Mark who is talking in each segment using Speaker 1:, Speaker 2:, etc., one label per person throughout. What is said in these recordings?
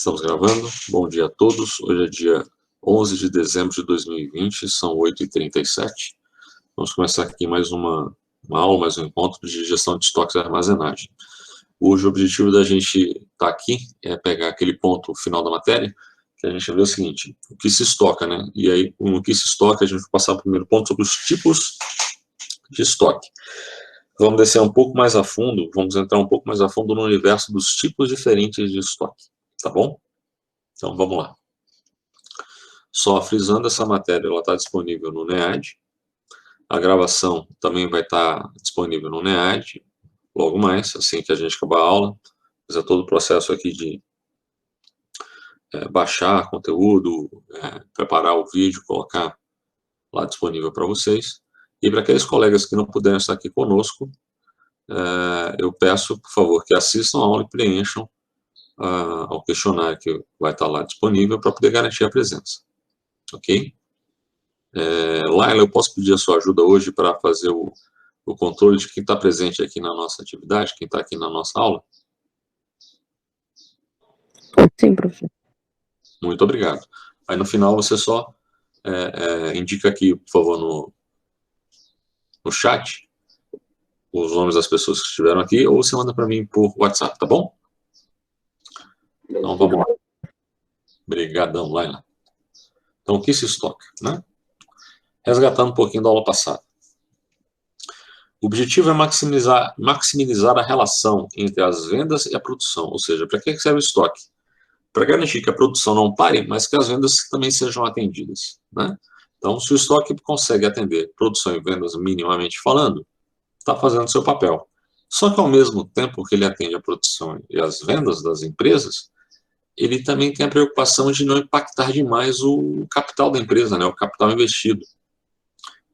Speaker 1: Estamos gravando. Bom dia a todos. Hoje é dia 11 de dezembro de 2020, são 8h37. Vamos começar aqui mais uma aula, mais um encontro de gestão de estoques e armazenagem. Hoje o objetivo da gente estar aqui é pegar aquele ponto final da matéria, que a gente vai ver o seguinte, o que se estoca, né? E aí, no que se estoca, a gente vai passar o primeiro ponto sobre os tipos de estoque. Vamos descer um pouco mais a fundo, vamos entrar um pouco mais a fundo no universo dos tipos diferentes de estoque, tá bom? Então, vamos lá. Só frisando, essa matéria está disponível no NEAD. A gravação também vai estar disponível no NEAD, logo mais, assim que a gente acabar a aula. Fazer todo o processo aqui de baixar conteúdo, preparar o vídeo, colocar lá disponível para vocês. E para aqueles colegas que não puderem estar aqui conosco, eu peço, por favor, que assistam a aula e preencham ao questionário que vai estar lá disponível para poder garantir a presença. Ok? Laila, eu posso pedir a sua ajuda hoje para fazer o controle de quem está presente aqui na nossa atividade, quem está aqui na nossa aula?
Speaker 2: Sim, professor.
Speaker 1: Muito obrigado. Aí no final você só indica aqui, por favor, no chat, os nomes das pessoas que estiveram aqui, ou você manda para mim por WhatsApp, tá bom? Então vamos lá. Obrigadão, Laila. Então o que se estoca, né? Resgatando um pouquinho da aula passada. O objetivo é maximizar a relação entre as vendas e a produção, ou seja, para que serve o estoque? Para garantir que a produção não pare, mas que as vendas também sejam atendidas, né? Então, se o estoque consegue atender produção e vendas minimamente falando, está fazendo seu papel. Só que, ao mesmo tempo que ele atende a produção e as vendas das empresas, ele também tem a preocupação de não impactar demais o capital da empresa, né, o capital investido.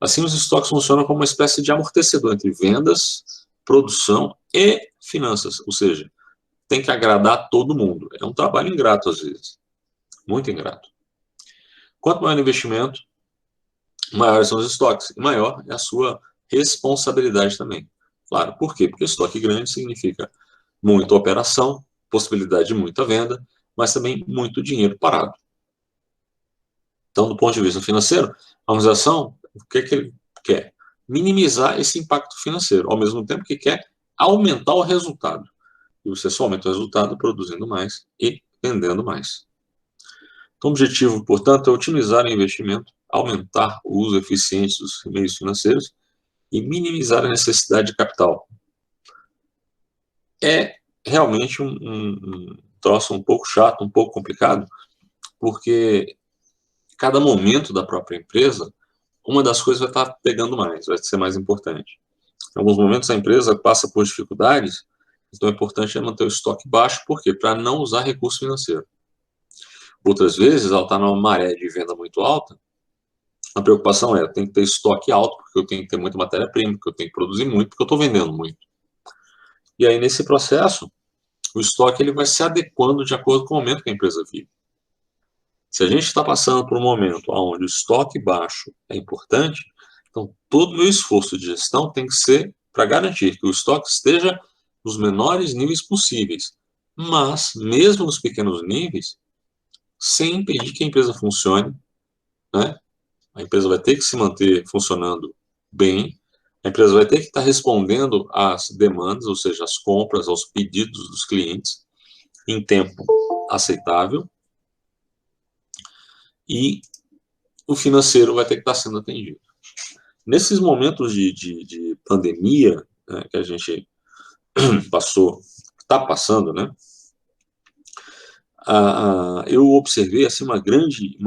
Speaker 1: Assim, os estoques funcionam como uma espécie de amortecedor entre vendas, produção e finanças, ou seja, tem que agradar todo mundo. É um trabalho ingrato às vezes, muito ingrato. Quanto maior o investimento, maiores são os estoques, e maior é a sua responsabilidade também. Claro, por quê? Porque estoque grande significa muita operação, possibilidade de muita venda, mas também muito dinheiro parado. Então, do ponto de vista financeiro, a organização, o que ele quer? Minimizar esse impacto financeiro, ao mesmo tempo que quer aumentar o resultado. E você só aumenta o resultado produzindo mais e vendendo mais. Então, o objetivo, portanto, é otimizar o investimento, aumentar o uso eficiente dos meios financeiros e minimizar a necessidade de capital. É realmente um troço um pouco chato, um pouco complicado, porque cada momento da própria empresa, uma das coisas vai estar pegando mais, vai ser mais importante. Em alguns momentos a empresa passa por dificuldades, então é importante manter o estoque baixo, por quê? Para não usar recurso financeiro. Outras vezes ela está numa maré de venda muito alta, a preocupação é, eu tenho que ter estoque alto, porque eu tenho que ter muita matéria-prima, porque eu tenho que produzir muito, porque eu estou vendendo muito. E aí nesse processo, o estoque ele vai se adequando de acordo com o momento que a empresa vive. Se a gente está passando por um momento onde o estoque baixo é importante, então todo o meu esforço de gestão tem que ser para garantir que o estoque esteja nos menores níveis possíveis. Mas, mesmo nos pequenos níveis, sem impedir que a empresa funcione, né? A empresa vai ter que se manter funcionando bem, a empresa vai ter que estar respondendo às demandas, ou seja, às compras, aos pedidos dos clientes, em tempo aceitável, e o financeiro vai ter que estar sendo atendido. Nesses momentos de pandemia, né, que a gente está passando, né, eu observei assim, uma grande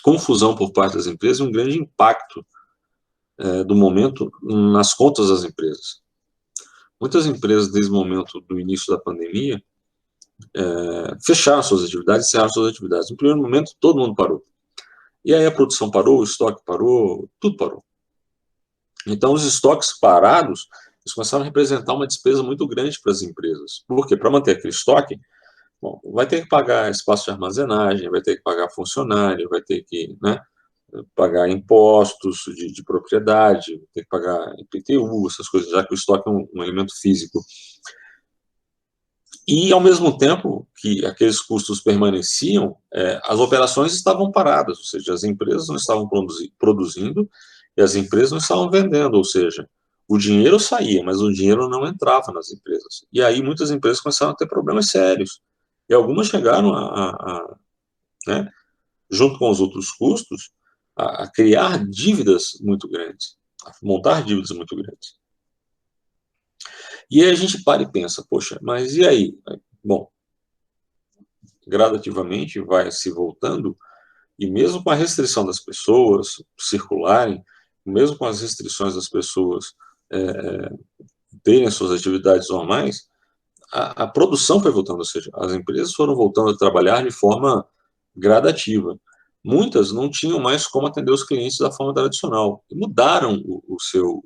Speaker 1: confusão por parte das empresas, um grande impacto do momento nas contas das empresas. Muitas empresas, desde o momento do início da pandemia, fecharam suas atividades, encerraram suas atividades. No primeiro momento, todo mundo parou. E aí a produção parou, o estoque parou, tudo parou. Então, os estoques parados, eles começaram a representar uma despesa muito grande para as empresas. Por quê? Para manter aquele estoque, bom, vai ter que pagar espaço de armazenagem, vai ter que pagar funcionário, vai ter que, né, pagar impostos de propriedade, vai ter que pagar IPTU, essas coisas, já que o estoque é um elemento físico. E, ao mesmo tempo que aqueles custos permaneciam, as operações estavam paradas, ou seja, as empresas não estavam produzindo e as empresas não estavam vendendo, ou seja, o dinheiro saía, mas o dinheiro não entrava nas empresas. E aí muitas empresas começaram a ter problemas sérios. E algumas chegaram né, junto com os outros custos, a criar dívidas muito grandes, a montar dívidas muito grandes. E aí a gente para e pensa, poxa, mas e aí? Bom, gradativamente vai se voltando, e mesmo com a restrição das pessoas circularem, mesmo com as restrições das pessoas terem suas atividades normais, a produção foi voltando, ou seja, as empresas foram voltando a trabalhar de forma gradativa. Muitas não tinham mais como atender os clientes da forma tradicional, e mudaram o seu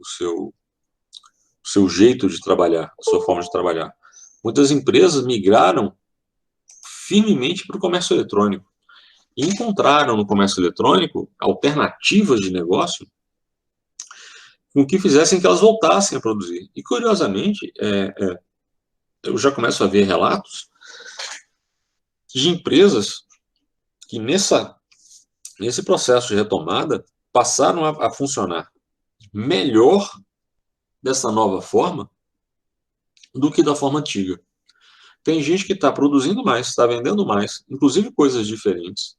Speaker 1: jeito de trabalhar, a sua forma de trabalhar. Muitas empresas migraram firmemente para o comércio eletrônico e encontraram no comércio eletrônico alternativas de negócio com que fizessem que elas voltassem a produzir. E, curiosamente, eu já começo a ver relatos de empresas que, nesse processo de retomada, passaram a funcionar melhor dessa nova forma do que da forma antiga. Tem gente que está produzindo mais, está vendendo mais, inclusive coisas diferentes,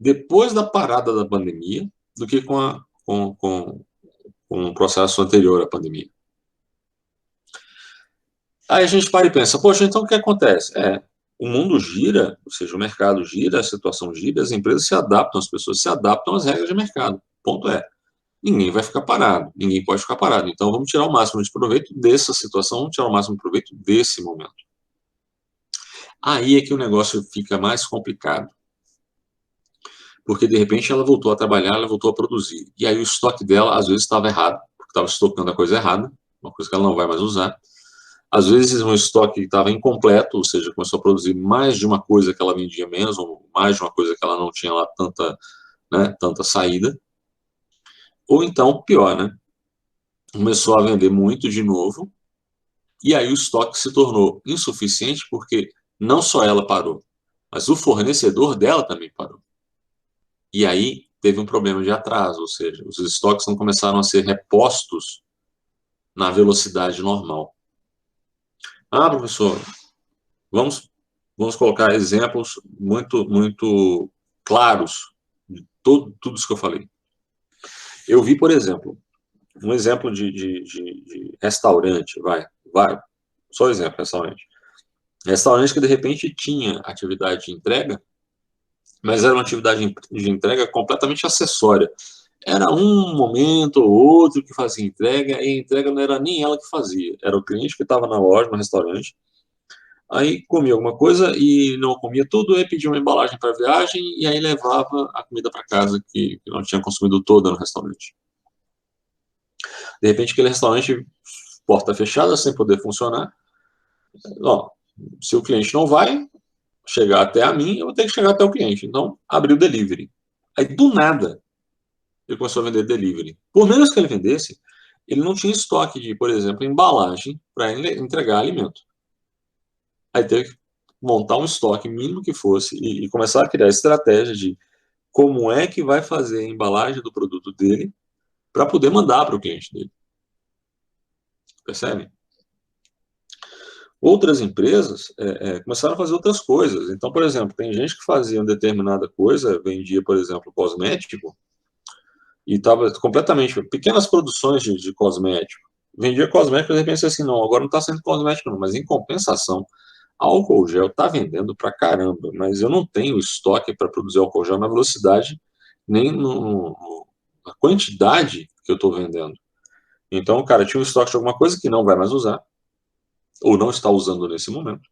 Speaker 1: depois da parada da pandemia, do que com o processo anterior à pandemia. Aí a gente para e pensa, poxa, então o que acontece? O mundo gira, ou seja, o mercado gira, a situação gira, as empresas se adaptam, as pessoas se adaptam às regras de mercado. Ponto ninguém vai ficar parado, ninguém pode ficar parado. Então vamos tirar o máximo de proveito dessa situação, vamos tirar o máximo de proveito desse momento. Aí é que o negócio fica mais complicado. Porque, de repente, ela voltou a trabalhar, ela voltou a produzir. E aí o estoque dela, às vezes, estava errado, porque estava estocando a coisa errada, uma coisa que ela não vai mais usar. Às vezes, um estoque estava incompleto, ou seja, começou a produzir mais de uma coisa que ela vendia menos, ou mais de uma coisa que ela não tinha lá tanta saída. Ou então, pior, né? Começou a vender muito de novo, e aí o estoque se tornou insuficiente, porque não só ela parou, mas o fornecedor dela também parou. E aí teve um problema de atraso, ou seja, os estoques não começaram a ser repostos na velocidade normal. Professor, vamos colocar exemplos muito, muito claros de tudo isso que eu falei. Eu vi, por exemplo, um exemplo de restaurante, só exemplo, restaurante. Restaurante que, de repente, tinha atividade de entrega, mas era uma atividade de entrega completamente acessória. Era um momento ou outro que fazia entrega, e a entrega não era nem ela que fazia, era o cliente que estava na loja, no restaurante, aí comia alguma coisa e não comia tudo, aí pedia uma embalagem para a viagem e aí levava a comida para casa que não tinha consumido toda no restaurante. De repente, aquele restaurante, porta fechada, sem poder funcionar, se o cliente não vai chegar até a mim, eu vou ter que chegar até o cliente. Então, abriu o delivery. Aí, do nada, ele começou a vender delivery. Por menos que ele vendesse, ele não tinha estoque de, por exemplo, embalagem para entregar alimento. Aí teve que montar um estoque mínimo que fosse e começar a criar estratégia de como é que vai fazer a embalagem do produto dele para poder mandar para o cliente dele. Percebe? Outras empresas começaram a fazer outras coisas. Então, por exemplo, tem gente que fazia uma determinada coisa, vendia, por exemplo, cosmético, e estava completamente, pequenas produções de cosmético. Vendia cosmético, de repente, assim, não, agora não está sendo cosmético não, mas em compensação, álcool gel está vendendo pra caramba, mas eu não tenho estoque para produzir álcool gel na velocidade, nem na quantidade que eu estou vendendo. Então, o cara tinha um estoque de alguma coisa que não vai mais usar, ou não está usando nesse momento,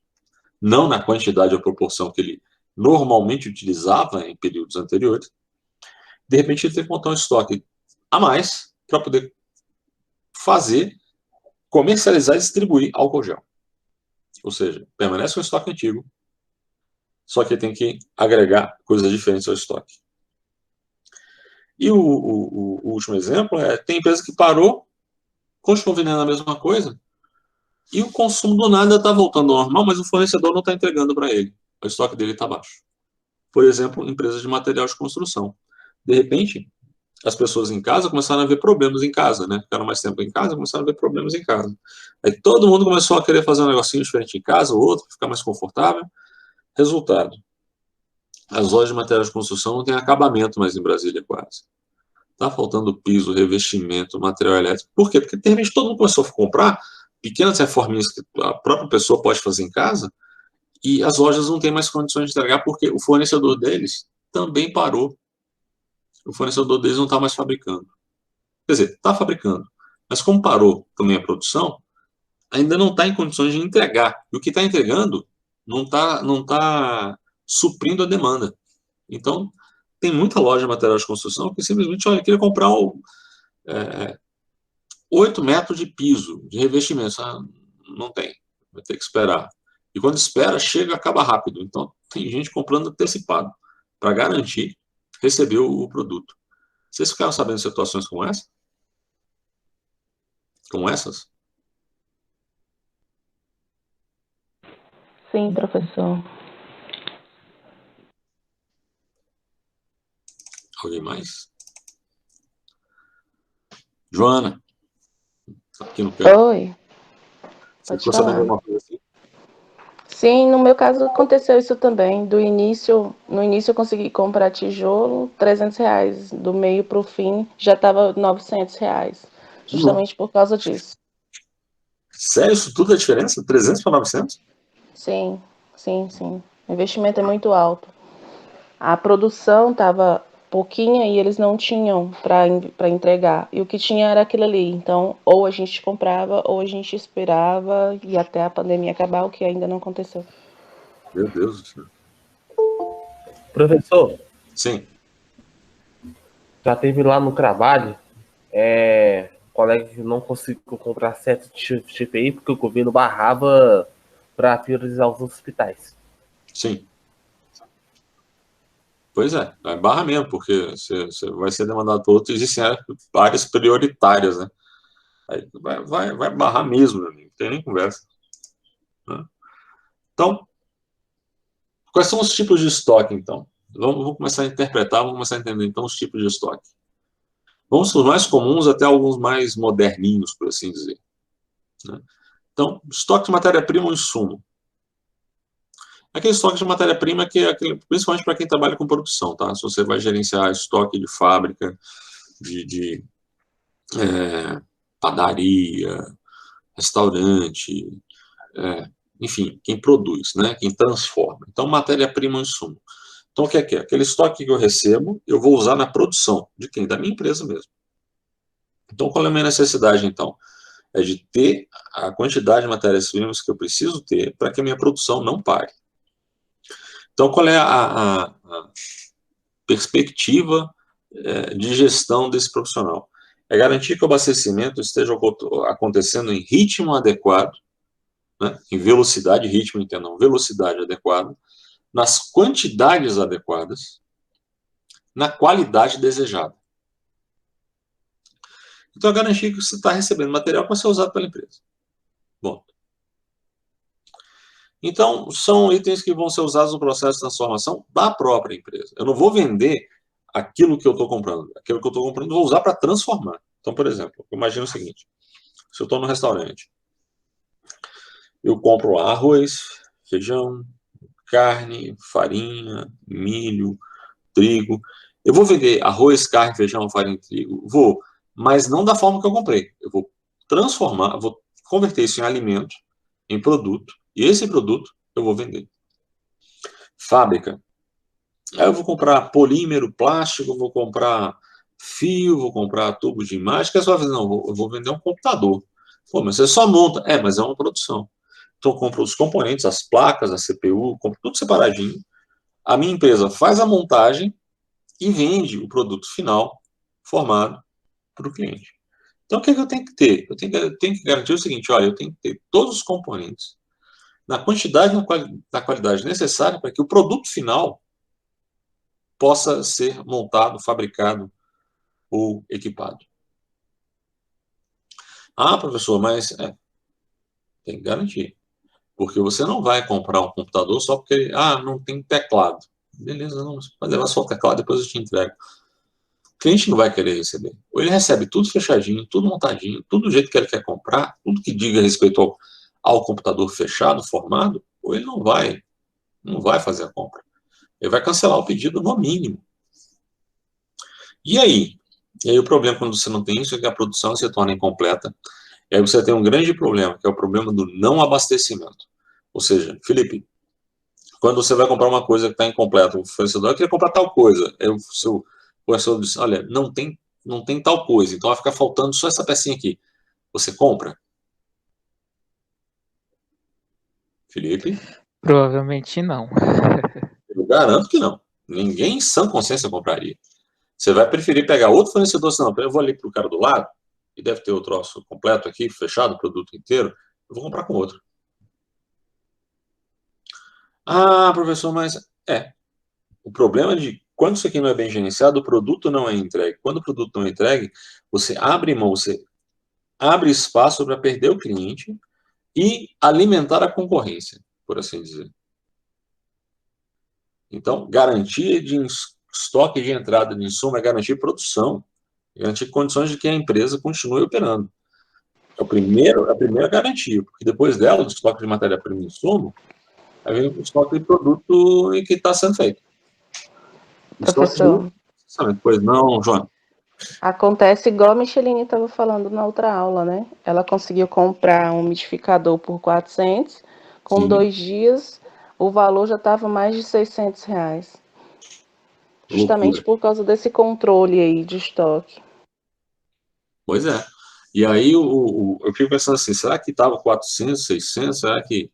Speaker 1: não na quantidade ou proporção que ele normalmente utilizava em períodos anteriores. De repente, ele teve que montar um estoque a mais para poder comercializar e distribuir álcool gel. Ou seja, permanece um estoque antigo, só que tem que agregar coisas diferentes ao estoque. E o último exemplo tem empresa que parou, continuou vendendo a mesma coisa, E o consumo do nada está voltando ao normal, mas o fornecedor não está entregando para ele. O estoque dele está baixo. Por exemplo, empresas de material de construção. De repente, as pessoas em casa começaram a ver problemas em casa, né? Ficaram mais tempo em casa, começaram a ver problemas em casa. Aí todo mundo começou a querer fazer um negocinho diferente em casa, ou outro, para ficar mais confortável. Resultado, as lojas de material de construção não têm acabamento mais em Brasília quase. Tá faltando piso, revestimento, material elétrico. Por quê? Porque de repente todo mundo começou a comprar pequenas reforminhas que a própria pessoa pode fazer em casa e as lojas não têm mais condições de entregar porque o fornecedor deles também parou. O fornecedor deles não está mais fabricando. Quer dizer, está fabricando. Mas como parou também a produção, ainda não está em condições de entregar. E o que está entregando não tá suprindo a demanda. Então, tem muita loja de material de construção que simplesmente, olha, eu queria comprar 8 metros de piso, de revestimento. Ah, não tem, vai ter que esperar. E quando espera, chega, acaba rápido. Então, tem gente comprando antecipado, para garantir receber o produto. Vocês ficaram sabendo de situações como essa? Como essas?
Speaker 2: Sim, professor.
Speaker 1: Alguém mais? Joana, aqui no pé.
Speaker 2: Oi,
Speaker 1: Você
Speaker 2: pode
Speaker 1: ficou sabendo de
Speaker 2: falar.
Speaker 1: alguma coisa assim?
Speaker 2: Sim, no meu caso aconteceu isso também. No início eu consegui comprar tijolo, R$ 300. Do meio para o fim já estava R$ 900,
Speaker 1: Não.
Speaker 2: justamente por causa disso.
Speaker 1: Sério, isso tudo é diferença? 300 para 900?
Speaker 2: Sim, sim, sim. O investimento é muito alto. A produção estava pouquinha e eles não tinham para entregar. E o que tinha era aquilo ali. Então, ou a gente comprava, ou a gente esperava e até a pandemia acabar, o que ainda não aconteceu.
Speaker 1: Meu Deus do céu.
Speaker 3: Professor,
Speaker 1: Sim.
Speaker 3: já teve lá no trabalho, colega que não conseguiu comprar certo tipo de CPI porque o governo barrava para priorizar os hospitais.
Speaker 1: Sim. Pois é, é barra mesmo, porque você vai ser demandado por outros, existem áreas prioritárias, né? Aí vai barrar mesmo, meu amigo, não tem nem conversa. Né? Então, quais são os tipos de estoque, então? Vamos começar a interpretar, vamos começar a entender, então, os tipos de estoque. Vamos dos mais comuns até alguns mais moderninhos, por assim dizer. Né? Então, estoque de matéria-prima ou insumo. Aquele estoque de matéria-prima que é aquele, principalmente para quem trabalha com produção, tá? Se você vai gerenciar estoque de fábrica, de padaria, restaurante, enfim, quem produz, né? Quem transforma. Então, matéria-prima ou insumo. Então, o que é? Aquele estoque que eu recebo, eu vou usar na produção. De quem? Da minha empresa mesmo. Então, qual é a minha necessidade, então? É de ter a quantidade de matérias-primas que eu preciso ter para que a minha produção não pare. Então, qual é a perspectiva de gestão desse profissional? É garantir que o abastecimento esteja acontecendo em ritmo adequado, né? Em velocidade, ritmo, entendam, velocidade adequada, nas quantidades adequadas, na qualidade desejada. Então, é garantir que você está recebendo material para ser usado pela empresa. Bom, então, são itens que vão ser usados no processo de transformação da própria empresa. Eu não vou vender aquilo que eu estou comprando. Aquilo que eu estou comprando eu vou usar para transformar. Então, por exemplo, imagina o seguinte. Se eu estou no restaurante, eu compro arroz, feijão, carne, farinha, milho, trigo. Eu vou vender arroz, carne, feijão, farinha e trigo? Vou, mas não da forma que eu comprei. Eu vou transformar, vou converter isso em alimento, em produto, e esse produto eu vou vender. Fábrica. Aí eu vou comprar polímero, plástico, vou comprar fio, vou comprar tubo de imagem. Que é só fazer? Não, eu vou vender um computador. Pô, mas você só monta. É, mas é uma produção. Então eu compro os componentes, as placas, a CPU, compro tudo separadinho. A minha empresa faz a montagem e vende o produto final formado para o cliente. Então, o que, é que eu tenho que ter? Eu tenho que garantir o seguinte: olha, eu tenho que ter todos os componentes na quantidade e na qualidade necessária para que o produto final possa ser montado, fabricado ou equipado. Ah, professor, mas Tem que garantir. Porque você não vai comprar um computador só porque, não tem teclado. Beleza, não, você pode levar só o teclado, depois eu te entrego. O cliente não vai querer receber. Ou ele recebe tudo fechadinho, tudo montadinho, tudo do jeito que ele quer comprar, tudo que diga respeito ao computador fechado, formado, ou ele não vai fazer a compra. Ele vai cancelar o pedido no mínimo. E aí? E aí o problema quando você não tem isso é que a produção se torna incompleta. E aí você tem um grande problema, que é o problema do não abastecimento. Ou seja, Felipe, quando você vai comprar uma coisa que está incompleta, o fornecedor quer comprar tal coisa, aí o seu fornecedor diz, olha, não tem tal coisa, então vai ficar faltando só essa pecinha aqui. Você compra? Felipe?
Speaker 4: Provavelmente não.
Speaker 1: Eu garanto que não. Ninguém em sã consciência compraria. Você vai preferir pegar outro fornecedor, assim, não, eu vou ali para o cara do lado, e deve ter o troço completo aqui, fechado, o produto inteiro, eu vou comprar com outro. Ah, professor, mas o problema de quando isso aqui não é bem gerenciado, o produto não é entregue. Quando o produto não é entregue, você abre mão, você abre espaço para perder o cliente e alimentar a concorrência, por assim dizer. Então, garantia de estoque de entrada de insumo é garantir produção, garantir condições de que a empresa continue operando. É a primeira garantia, porque depois dela, do estoque de matéria-prima e insumo, aí vem o estoque de produto que está sendo feito. Estoque de
Speaker 2: Professor,
Speaker 1: processamento. Pois não, João?
Speaker 2: acontece igual a Micheline estava falando na outra aula, né? Ela conseguiu comprar um umidificador por 400, com
Speaker 1: Sim.
Speaker 2: 2 dias o valor já estava mais de R$ 600. Justamente
Speaker 1: Loucura.
Speaker 2: por causa desse controle aí de estoque.
Speaker 1: Pois é. E aí eu fico pensando assim, será que estava 400, 600? Será que...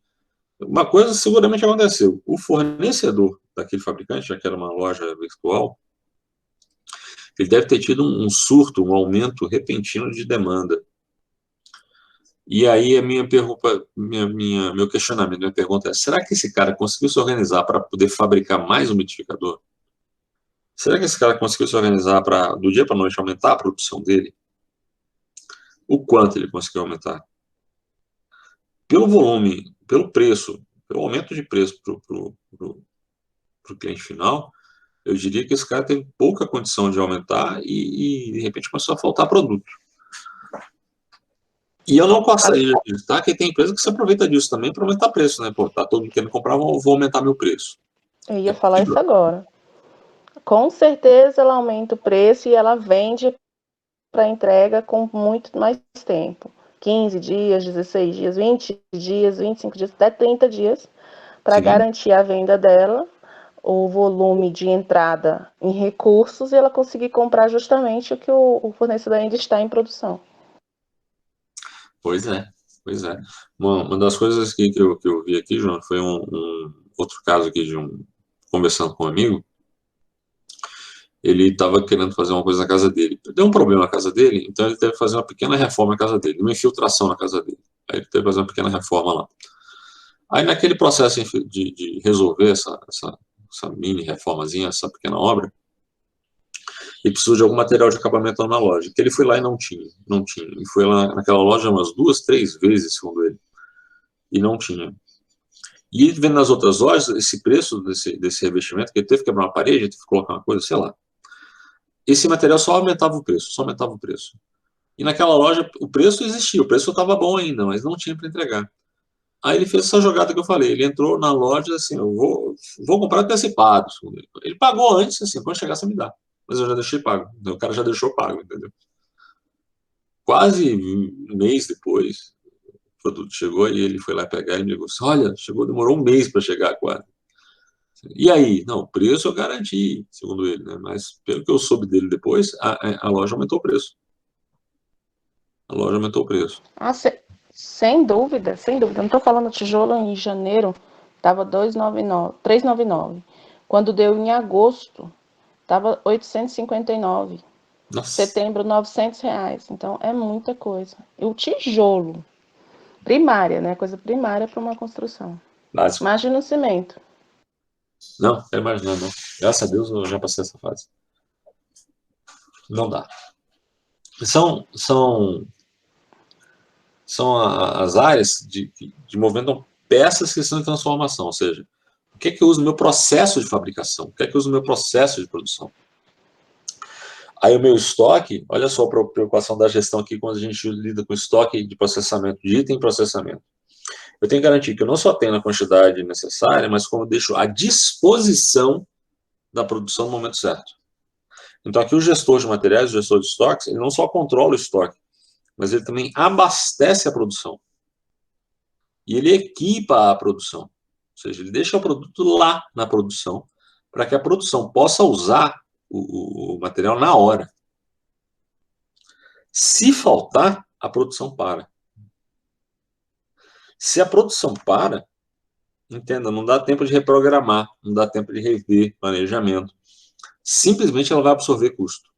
Speaker 1: Uma coisa seguramente aconteceu. O fornecedor daquele fabricante, já que era uma loja virtual, ele deve ter tido um surto, um aumento repentino de demanda. E aí a minha pergunta, meu questionamento, minha pergunta é, será que esse cara conseguiu se organizar para poder fabricar mais umidificador? Será que esse cara conseguiu se organizar para, do dia para a noite, aumentar a produção dele? O quanto ele conseguiu aumentar? Pelo volume, pelo preço, pelo aumento de preço para o cliente final, eu diria que esse cara teve pouca condição de aumentar e de repente começou a faltar produto. E eu não gostaria de acreditar que tem empresa que se aproveita disso também para aumentar preço, né? Pô, tá todo mundo querendo comprar, vou aumentar meu preço.
Speaker 2: Eu ia falar isso agora. Com certeza ela aumenta o preço e ela vende para entrega com muito mais tempo. 15 dias, 16 dias, 20 dias, 25 dias, até 30 dias, para garantir a venda dela, o volume de entrada em recursos e ela conseguir comprar justamente o que o fornecedor ainda está em produção.
Speaker 1: Pois é, pois é. Uma das coisas que eu vi aqui, João, foi um outro caso aqui de conversando com um amigo. Ele estava querendo fazer uma coisa na casa dele. Deu um problema na casa dele, então ele teve que fazer uma pequena reforma na casa dele, uma infiltração na casa dele. Aí ele teve que fazer uma pequena reforma lá. Aí naquele processo de resolver essa mini reformazinha, essa pequena obra, ele precisou de algum material de acabamento lá na loja, que ele foi lá e não tinha. E foi lá naquela loja umas 2, 3 vezes, segundo ele, e não tinha. E vendo nas outras lojas, esse preço desse revestimento, que ele teve que quebrar uma parede, teve que colocar uma coisa, sei lá. Esse material só aumentava o preço, só aumentava o preço. E naquela loja, o preço existia, o preço estava bom ainda, mas não tinha para entregar. Aí ele fez essa jogada que eu falei, ele entrou na loja assim, eu vou comprar antecipado. Ele pagou antes, assim, quando chegar você me dá. Mas eu já deixei pago, o cara já deixou pago, entendeu? Quase um mês depois, o produto chegou e ele foi lá pegar e me disse, olha, chegou, demorou um mês para chegar quase. E aí? Não, o preço eu garanti, segundo ele, né? Mas pelo que eu soube dele depois, a loja aumentou o preço. A loja aumentou o preço.
Speaker 2: Sem dúvida, sem dúvida. Não estou falando tijolo em janeiro, estava 399. Quando deu em agosto, estava 859.
Speaker 1: Nossa.
Speaker 2: Setembro, R$ 900. Então, é muita coisa. E o tijolo, primária, né? Coisa primária para uma construção.
Speaker 1: Básico.
Speaker 2: Imagina o cimento.
Speaker 1: Não, quero imaginar, não. Graças a Deus eu já passei essa fase. Não dá. São as áreas de movimentam peças que estão em transformação, ou seja, o que é que eu uso no meu processo de fabricação, o que é que eu uso no meu processo de produção. Aí o meu estoque, olha só a preocupação da gestão aqui quando a gente lida com estoque de processamento, de item em processamento. Eu tenho que garantir que eu não só tenho a quantidade necessária, mas como eu deixo à disposição da produção no momento certo. Então aqui o gestor de materiais, o gestor de estoques, ele não só controla o estoque, mas ele também abastece a produção. E ele equipa a produção. Ou seja, ele deixa o produto lá na produção, para que a produção possa usar o material na hora. Se faltar, a produção para. Se a produção para, entenda, não dá tempo de reprogramar, não dá tempo de rever planejamento. Simplesmente ela vai absorver custo.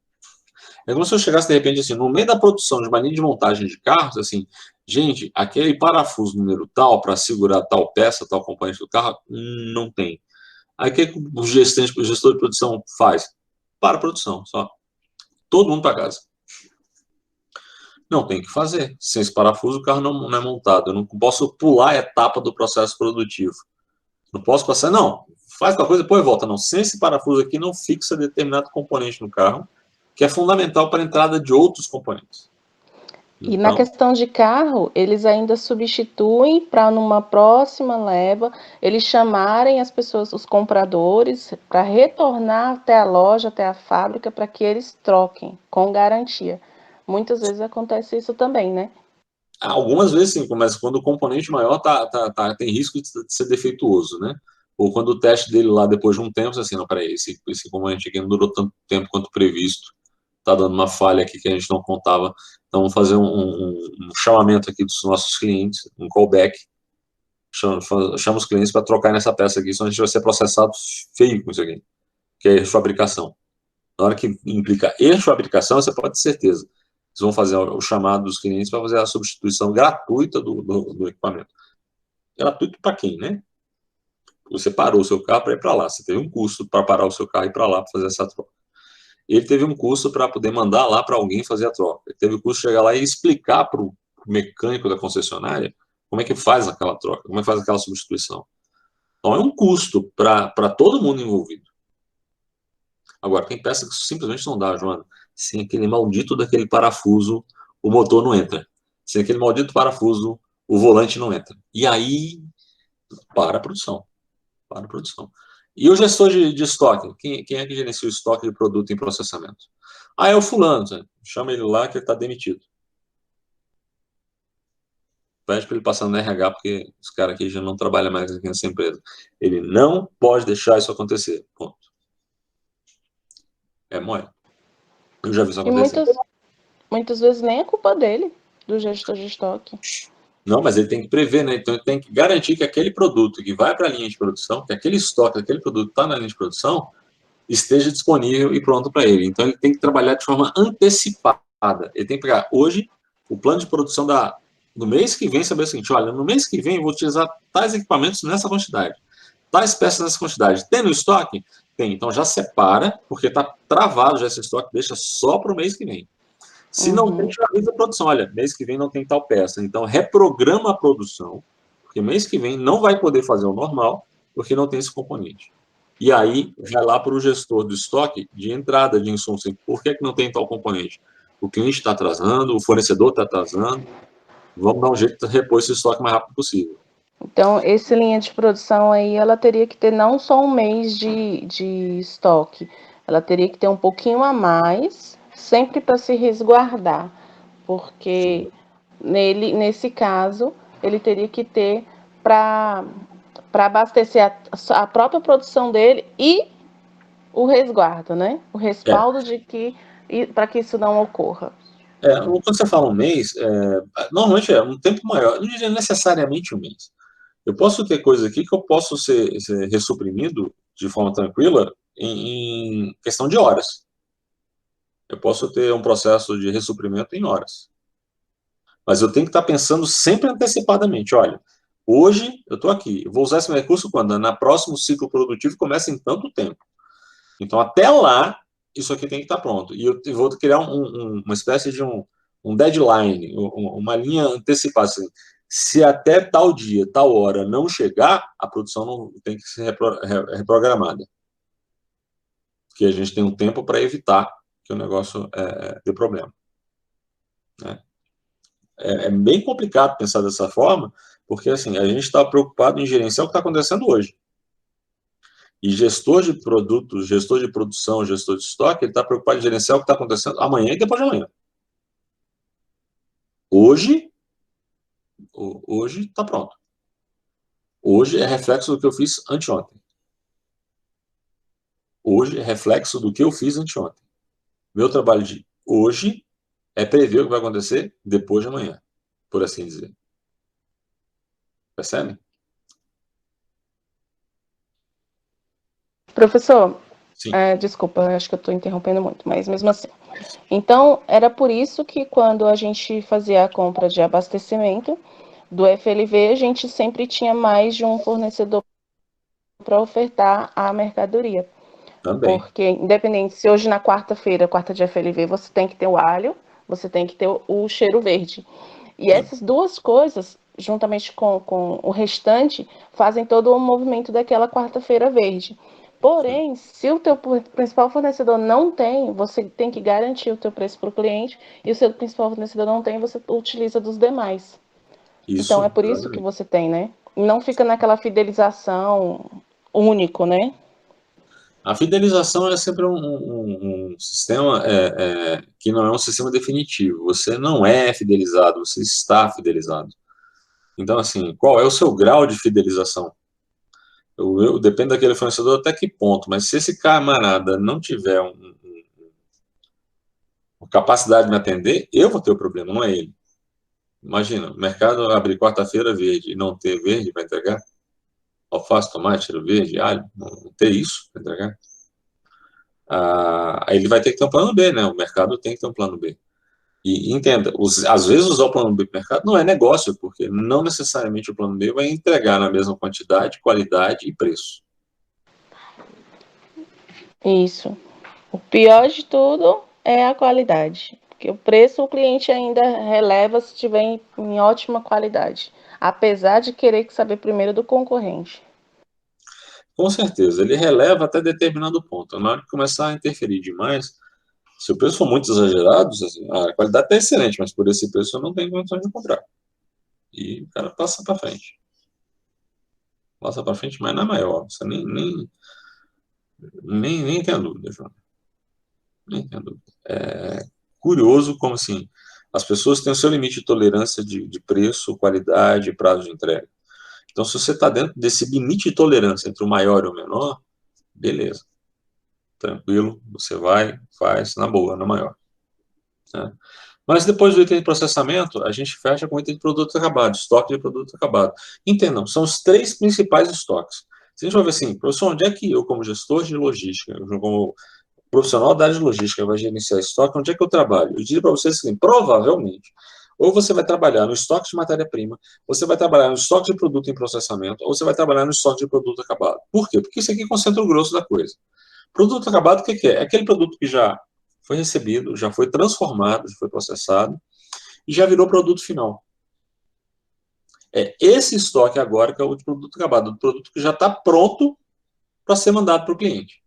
Speaker 1: É como se eu chegasse, de repente, assim, no meio da produção de uma linha de montagem de carros, assim, gente, aquele parafuso número tal, para segurar tal peça, tal componente do carro, não tem. Aí o que o gestor de produção faz? Para a produção, só. Todo mundo para casa. Não tem que fazer. Sem esse parafuso, o carro não é montado. Eu não posso pular a etapa do processo produtivo. Não posso passar, não, faz tal coisa, depois volta. Não, sem esse parafuso aqui, não fixa determinado componente no carro, que é fundamental para a entrada de outros componentes.
Speaker 2: E na questão de carro, eles ainda substituem para numa próxima leva, eles chamarem as pessoas, os compradores, para retornar até a loja, até a fábrica, para que eles troquem com garantia. Muitas vezes acontece isso também, né?
Speaker 1: Algumas vezes sim, mas quando o componente maior tem risco de ser defeituoso, né? Ou quando o teste dele lá, depois de um tempo, assim, não, peraí, esse componente aqui não durou tanto tempo quanto previsto, tá dando uma falha aqui que a gente não contava. Então, vamos fazer um chamamento aqui dos nossos clientes, um callback, chama os clientes para trocar nessa peça aqui, senão a gente vai ser processado feio com isso aqui, que é erro de fabricação. Na hora que implica erro de fabricação, você pode ter certeza. Eles vão fazer o chamado dos clientes para fazer a substituição gratuita do equipamento. Gratuito para quem, né? Você parou o seu carro para ir para lá. Você teve um custo para parar o seu carro e ir para lá para fazer essa troca. Ele teve um custo para poder mandar lá para alguém fazer a troca. Ele teve o custo de chegar lá e explicar para o mecânico da concessionária como é que faz aquela troca, como é que faz aquela substituição. Então, é um custo para todo mundo envolvido. Agora, tem peça que simplesmente não dá, Joana. Sem aquele maldito daquele parafuso, o motor não entra. Sem aquele maldito parafuso, o volante não entra. E aí, para a produção. Para a produção. E o gestor de estoque? Quem é que gerencia o estoque de produto em processamento? É o fulano. Chama ele lá que ele está demitido. Pede para ele passar no RH, porque esse cara aqui já não trabalha mais aqui nessa empresa. Ele não pode deixar isso acontecer. Ponto. É mole. Eu já vi isso acontecer.
Speaker 2: E muitas vezes nem é culpa dele, do gestor de estoque.
Speaker 1: Não, mas ele tem que prever, né? Então ele tem que garantir que aquele produto que vai para a linha de produção, que aquele estoque, aquele produto está na linha de produção, esteja disponível e pronto para ele. Então ele tem que trabalhar de forma antecipada. Ele tem que pegar hoje o plano de produção do mês que vem, saber o seguinte: olha, no mês que vem eu vou utilizar tais equipamentos nessa quantidade, tais peças nessa quantidade. Tem no estoque? Tem. Então já separa, porque está travado já esse estoque, deixa só para o mês que vem. Se não tem, já avisa a produção. Olha, mês que vem não tem tal peça. Então, reprograma a produção, porque mês que vem não vai poder fazer o normal, porque não tem esse componente. E aí, vai lá para o gestor do estoque de entrada de insumos. Por que não tem tal componente? O cliente está atrasando, o fornecedor está atrasando. Vamos dar um jeito de repor esse estoque o mais rápido possível.
Speaker 2: Então, essa linha de produção aí, ela teria que ter não só um mês de estoque, ela teria que ter um pouquinho a mais, sempre para se resguardar, porque nesse caso, ele teria que ter para abastecer a própria produção dele e o resguardo, né? O respaldo de que para que isso não ocorra.
Speaker 1: Quando você fala um mês, normalmente é um tempo maior, não diria necessariamente um mês. Eu posso ter coisas aqui que eu posso ser ressuprimido de forma tranquila em questão de horas. Eu posso ter um processo de ressuprimento em horas. Mas eu tenho que estar pensando sempre antecipadamente. Olha, hoje eu estou aqui, eu vou usar esse recurso quando? Na próximo ciclo produtivo começa em tanto tempo. Então, até lá, isso aqui tem que estar pronto. E eu vou criar uma espécie de um um deadline, uma linha antecipada, assim, se até tal dia, tal hora não chegar, a produção não tem que ser reprogramada. Porque a gente tem um tempo para evitar que o negócio dê problema. Né? É bem complicado pensar dessa forma, porque assim, a gente está preocupado em gerenciar o que está acontecendo hoje. E gestor de produtos, gestor de produção, gestor de estoque, ele está preocupado em gerenciar o que está acontecendo amanhã e depois de amanhã. Hoje está pronto. Hoje é reflexo do que eu fiz anteontem. Hoje é reflexo do que eu fiz anteontem. Meu trabalho de hoje é prever o que vai acontecer depois de amanhã, por assim dizer. Percebe?
Speaker 2: Professor,
Speaker 1: Sim.
Speaker 2: desculpa, acho que eu estou interrompendo muito, mas mesmo assim. Então, era por isso que quando a gente fazia a compra de abastecimento do FLV, a gente sempre tinha mais de um fornecedor para ofertar a mercadoria.
Speaker 1: Também.
Speaker 2: Porque, independente, se hoje na quarta-feira, quarta de FLV, você tem que ter o alho, você tem que ter o cheiro verde. E essas duas coisas, juntamente com o restante, fazem todo o movimento daquela quarta-feira verde. Porém, se o teu principal fornecedor não tem, você tem que garantir o teu preço para o cliente, e o seu principal fornecedor não tem, você utiliza dos demais. Então, é
Speaker 1: Isso,
Speaker 2: por isso que você tem, né? Não fica naquela fidelização único, né?
Speaker 1: a fidelização é sempre um sistema que não é um sistema definitivo. Você não é fidelizado, você está fidelizado. Então, assim, qual é o seu grau de fidelização? Depende daquele fornecedor até que ponto, mas se esse camarada não tiver uma capacidade de me atender, eu vou ter o problema, não é ele. Imagina, o mercado abrir quarta-feira verde e não ter verde para entregar, alface, tomate, cheiro verde, alho, não ter isso para entregar. Aí ele vai ter que ter um plano B, né? O mercado tem que ter um plano B. E entenda, às vezes usar o plano B para o mercado não é negócio, porque não necessariamente o plano B vai entregar na mesma quantidade, qualidade e preço.
Speaker 2: Isso. O pior de tudo é a qualidade, porque o preço o cliente ainda releva se estiver em ótima qualidade, apesar de querer saber primeiro do concorrente.
Speaker 1: Com certeza, ele releva até determinado ponto. Na hora que começar a interferir demais, se o preço for muito exagerado, assim, a qualidade está excelente, mas por esse preço eu não tenho condições de comprar. E o cara passa para frente. Passa para frente, mas na maior. Você nem tem a dúvida, João. Nem tem a dúvida. É curioso como assim, as pessoas têm o seu limite de tolerância de preço, qualidade e prazo de entrega. Então, se você está dentro desse limite de tolerância entre o maior e o menor, beleza. Tranquilo, você vai, faz na boa, na maior. Né? Mas depois do item de processamento, a gente fecha com o item de produto acabado, estoque de produto acabado. Entendam, são os três principais estoques. Se a gente vai ver assim, professor, onde é que eu, como gestor de logística, como profissional da área de logística, vai gerenciar estoque, onde é que eu trabalho? Eu diria para vocês assim, provavelmente, ou você vai trabalhar no estoque de matéria-prima, você vai trabalhar no estoque de produto em processamento, ou você vai trabalhar no estoque de produto acabado. Por quê? Porque isso aqui concentra o grosso da coisa. Produto acabado, o que é? É aquele produto que já foi recebido, já foi transformado, já foi processado e já virou produto final. É esse estoque agora que é o de produto acabado, do produto que já está pronto para ser mandado para o cliente.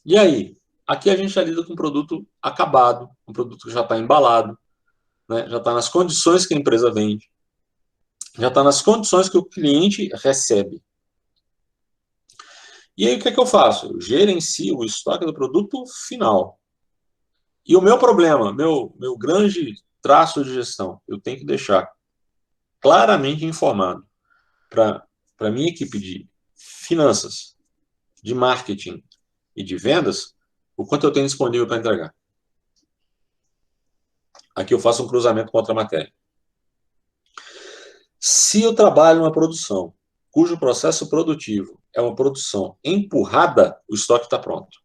Speaker 1: E aí? Aqui a gente já lida com um produto acabado, um produto que já está embalado, né? Já está nas condições que a empresa vende, já está nas condições que o cliente recebe. E aí o que é que eu faço? Eu gerencio o estoque do produto final. E o meu problema, meu grande traço de gestão, eu tenho que deixar claramente informado para a minha equipe de finanças, de marketing e de vendas o quanto eu tenho disponível para entregar. Aqui eu faço um cruzamento com outra matéria. Se eu trabalho numa produção cujo processo produtivo é uma produção empurrada, o estoque está pronto.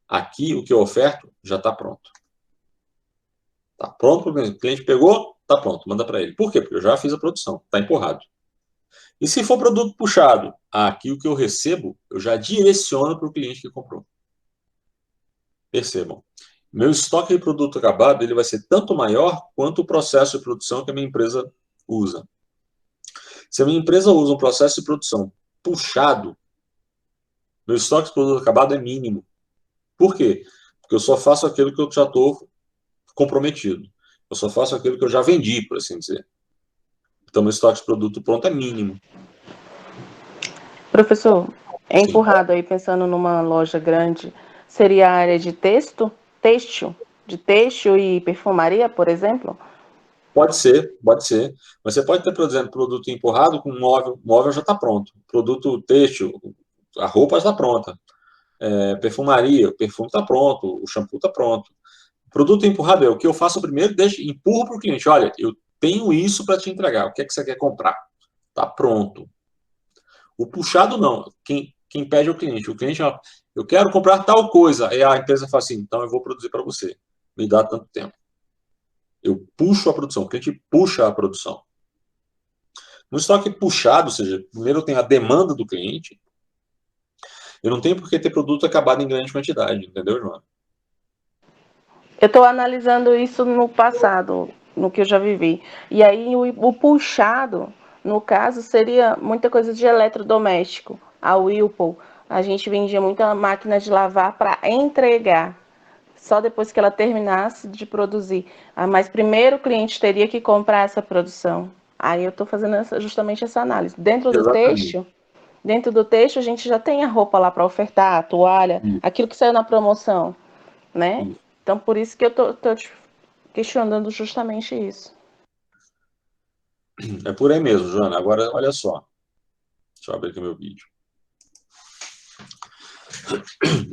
Speaker 1: Aqui o que eu oferto já está pronto. Está pronto, o cliente pegou, está pronto, manda para ele. Por quê? Porque eu já fiz a produção, está empurrado. E se for produto puxado, aqui o que eu recebo, eu já direciono para o cliente que comprou. Percebam, meu estoque de produto acabado ele vai ser tanto maior quanto o processo de produção que a minha empresa usa. Se a minha empresa usa um processo de produção puxado, meu estoque de produto acabado é mínimo. Por quê? Porque eu só faço aquilo que eu já estou comprometido. Eu só faço aquilo que eu já vendi, por assim dizer. Então, meu estoque de produto pronto é mínimo.
Speaker 2: Professor,
Speaker 1: Sim.
Speaker 2: empurrado aí, pensando numa loja grande, seria a área de têxtil, de têxtil e perfumaria, por exemplo?
Speaker 1: Pode ser, pode ser. Mas você pode ter, por exemplo, produto empurrado com móvel. O móvel já está pronto. Produto têxtil, a roupa já está pronta. Perfumaria, o perfume está pronto, o shampoo está pronto. Produto empurrado é o que eu faço primeiro, empurro para o cliente. Olha, eu tenho isso para te entregar. O que é que você quer comprar? Está pronto. O puxado não. Quem pede é o cliente. O cliente, ó, eu quero comprar tal coisa. Aí a empresa fala assim, então eu vou produzir para você. Me dá tanto tempo. Eu puxo a produção. O cliente puxa a produção. No estoque puxado, ou seja, primeiro eu tenho a demanda do cliente. Eu não tenho por que ter produto acabado em grande quantidade, entendeu, João?
Speaker 2: Eu estou analisando isso no passado, no que eu já vivi. E aí o puxado, no caso, seria muita coisa de eletrodoméstico. A Whirlpool, a gente vendia muita máquina de lavar para entregar, só depois que ela terminasse de produzir. Mas primeiro o cliente teria que comprar essa produção. Aí eu estou fazendo justamente essa análise.
Speaker 1: Exatamente.
Speaker 2: Dentro do têxtil a gente já tem a roupa lá para ofertar, a toalha, aquilo que saiu na promoção, né?
Speaker 1: Isso.
Speaker 2: Então, por isso que eu tô te questionando justamente isso.
Speaker 1: É por aí mesmo, Joana. Agora, olha só. Deixa eu abrir aqui meu vídeo.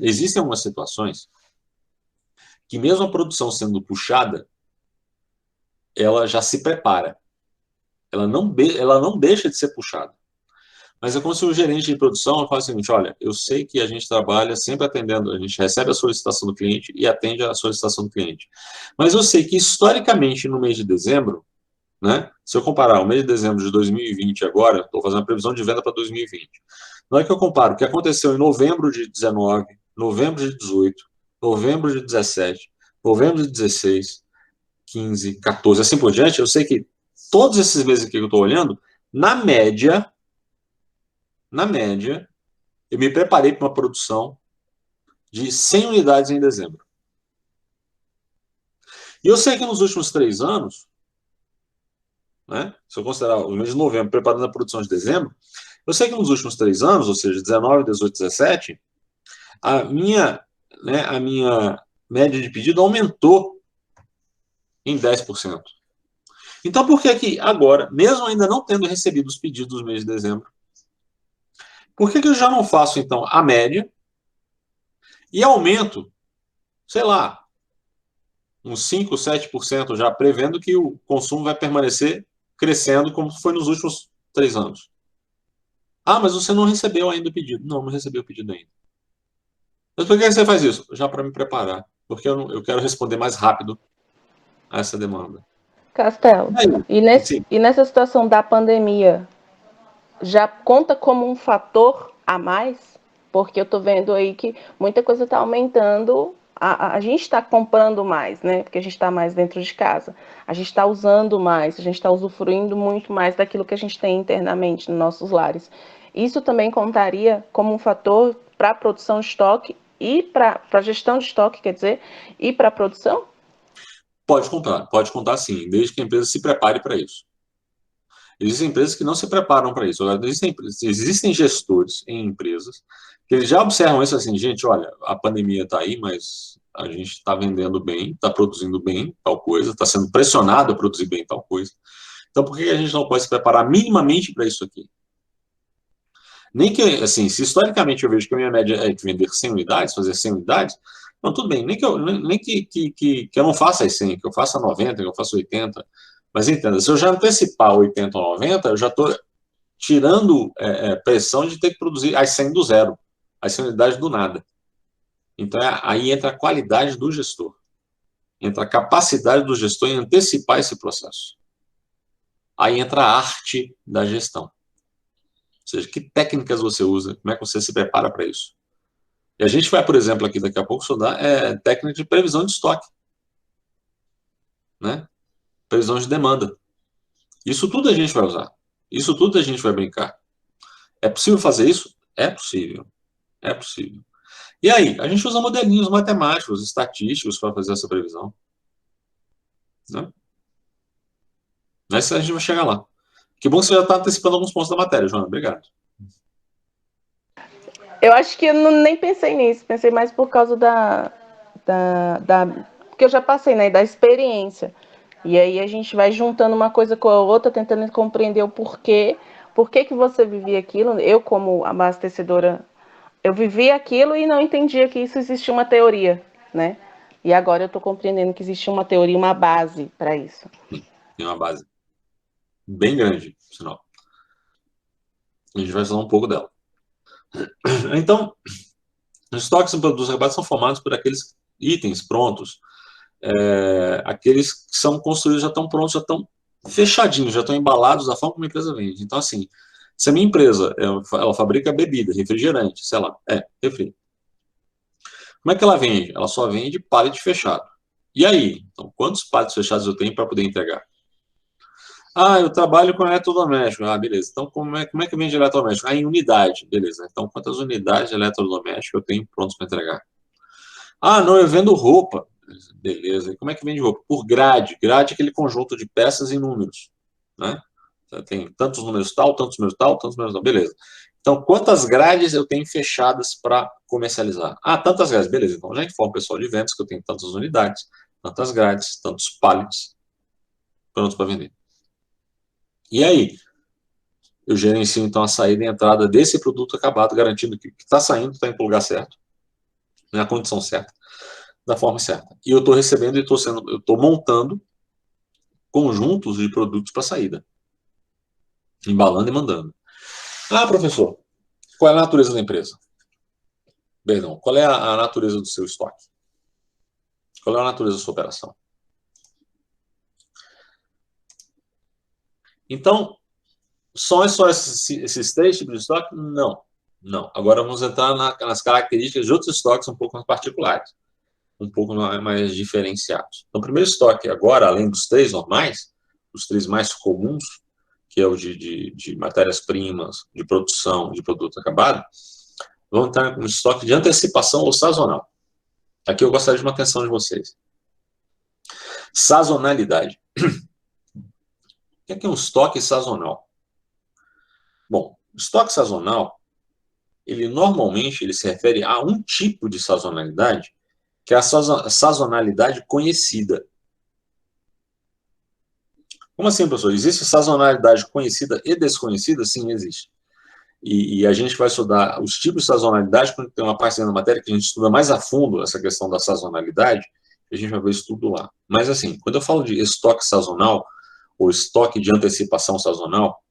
Speaker 1: Existem algumas situações que, mesmo a produção sendo puxada, ela já se prepara. Ela não deixa de ser puxada. Mas é como se o gerente de produção fala o seguinte, olha, eu sei que a gente trabalha sempre atendendo, a gente recebe a solicitação do cliente e atende a solicitação do cliente. Mas eu sei que, historicamente, no mês de dezembro, né, se eu comparar o mês de dezembro de 2020 agora, estou fazendo a previsão de venda para 2020. Na hora que eu comparo o que aconteceu em novembro de 19, novembro de 18, novembro de 17, novembro de 16, 15, 14, assim por diante, eu sei que todos esses meses aqui que eu estou olhando, na média, eu me preparei para uma produção de 100 unidades em dezembro. E eu sei que nos últimos 3 anos, né, se eu considerar o mês de novembro preparando a produção de dezembro, eu sei que nos últimos 3 anos, ou seja, 19, 18, 17, a minha média de pedido aumentou em 10%. Então, por que que agora, mesmo ainda não tendo recebido os pedidos do mês de dezembro, por que que eu já não faço, então, a média e aumento, sei lá, uns 5, 7% já, prevendo que o consumo vai permanecer crescendo como foi nos últimos 3 anos? Ah, mas você não recebeu ainda o pedido. Não, não recebi o pedido ainda. Mas por que você faz isso? Já para me preparar. Porque eu quero responder mais rápido a essa demanda.
Speaker 2: Castelo,
Speaker 1: Sim,
Speaker 2: e nessa situação da pandemia, já conta como um fator a mais? Porque eu estou vendo aí que muita coisa está aumentando. A gente está comprando mais, né? Porque a gente está mais dentro de casa. A gente está usando mais, a gente está usufruindo muito mais daquilo que a gente tem internamente nos nossos lares. Isso também contaria como um fator para a produção de estoque e para a gestão de estoque, quer dizer, e para a produção?
Speaker 1: pode contar sim, desde que a empresa se prepare para isso. Existem empresas que não se preparam para isso. Agora, existem gestores em empresas que eles já observam isso assim, gente, olha, a pandemia está aí, mas a gente está vendendo bem, está produzindo bem tal coisa, está sendo pressionado a produzir bem tal coisa. Então, por que a gente não pode se preparar minimamente para isso aqui? Nem que, assim, se historicamente eu vejo que a minha média é de vender 100 unidades, fazer 100 unidades, não, tudo bem, nem que eu não faça as 100, que eu faça 90, que eu faça 80, mas entenda, se eu já antecipar 80 ou 90, eu já estou tirando pressão de ter que produzir as 100 do zero, as 100 unidades do nada. Então, aí entra a qualidade do gestor, entra a capacidade do gestor em antecipar esse processo. Aí entra a arte da gestão. Ou seja, que técnicas você usa, como é que você se prepara para isso? E a gente vai, por exemplo, aqui daqui a pouco estudar técnica de previsão de estoque, né? Previsão de demanda. Isso tudo a gente vai usar. Isso tudo a gente vai brincar. É possível fazer isso? É possível. É possível. E aí, a gente usa modelinhos matemáticos, estatísticos para fazer essa previsão. Né? Mas a gente vai chegar lá. Que bom que você já está antecipando alguns pontos da matéria, Joana. Obrigado.
Speaker 2: Eu acho que eu nem pensei nisso. Pensei mais por causa porque eu já passei, né? Da experiência. E aí a gente vai juntando uma coisa com a outra, tentando compreender o porquê. Por que você vivia aquilo? Eu, como abastecedora, eu vivi aquilo e não entendia que isso existia uma teoria, né? E agora eu estou compreendendo que existe uma teoria, uma base para isso.
Speaker 1: Tem uma base bem grande, por sinal. A gente vai falar um pouco dela. Então, os estoques e produtos acabados são formados por aqueles itens prontos, aqueles que são construídos, já estão prontos, já estão fechadinhos, já estão embalados da forma como a empresa vende. Então, assim, se a minha empresa ela fabrica bebida, refrigerante, sei lá, refri. Como é que ela vende? Ela só vende pallet fechado. E aí? Então, quantos pallets fechados eu tenho para poder entregar? Ah, eu trabalho com eletrodoméstico. Ah, beleza. Então, como é que vende eletrodoméstico? Ah, em unidade. Beleza. Então, quantas unidades de eletrodoméstico eu tenho prontos para entregar? Ah, não, eu vendo roupa. Beleza. E como é que vende roupa? Por grade. Grade é aquele conjunto de peças e números. Né? Tem tantos números tal, tantos números tal, tantos números tal. Beleza. Então, quantas grades eu tenho fechadas para comercializar? Ah, tantas grades. Beleza. Então, já informo o pessoal de vendas que eu tenho tantas unidades, tantas grades, tantos pallets prontos para vender. E aí? Eu gerencio, então, a saída e a entrada desse produto acabado, garantindo que o que está saindo está indo para o lugar certo, na condição certa, da forma certa. E eu estou recebendo e eu estou montando conjuntos de produtos para saída, embalando e mandando. Ah, professor, qual é a natureza da empresa? Perdão, qual é a natureza do seu estoque? Qual é a natureza da sua operação? Então, só esses 3 tipos de estoque? Não. Não. Agora vamos entrar nas características de outros estoques um pouco mais particulares, um pouco mais diferenciados. Então, o primeiro estoque agora, além dos 3 normais, os 3 mais comuns, que é o de matérias-primas, de produção, de produto acabado, vamos entrar no estoque de antecipação ou sazonal. Aqui eu gostaria de uma atenção de vocês. Sazonalidade. O que é um estoque sazonal? Bom, estoque sazonal, ele normalmente se refere a um tipo de sazonalidade, que é a sazonalidade conhecida. Como assim, professor? Existe sazonalidade conhecida e desconhecida? Sim, existe. E a gente vai estudar os tipos de sazonalidade, quando tem uma parte da matéria que a gente estuda mais a fundo essa questão da sazonalidade, a gente vai ver isso tudo lá. Mas assim, quando eu falo de estoque sazonal, ou estoque de antecipação sazonal,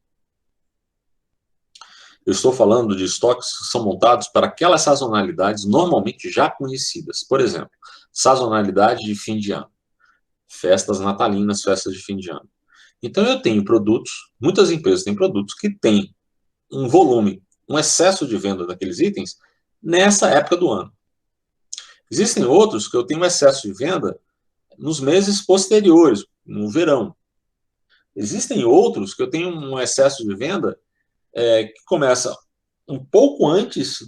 Speaker 1: eu estou falando de estoques que são montados para aquelas sazonalidades normalmente já conhecidas. Por exemplo, sazonalidade de fim de ano. Festas natalinas, festas de fim de ano. Então eu tenho produtos, muitas empresas têm produtos que têm um volume, um excesso de venda daqueles itens nessa época do ano. Existem outros que eu tenho um excesso de venda nos meses posteriores, no verão. Existem outros que eu tenho um excesso de venda que começa um pouco antes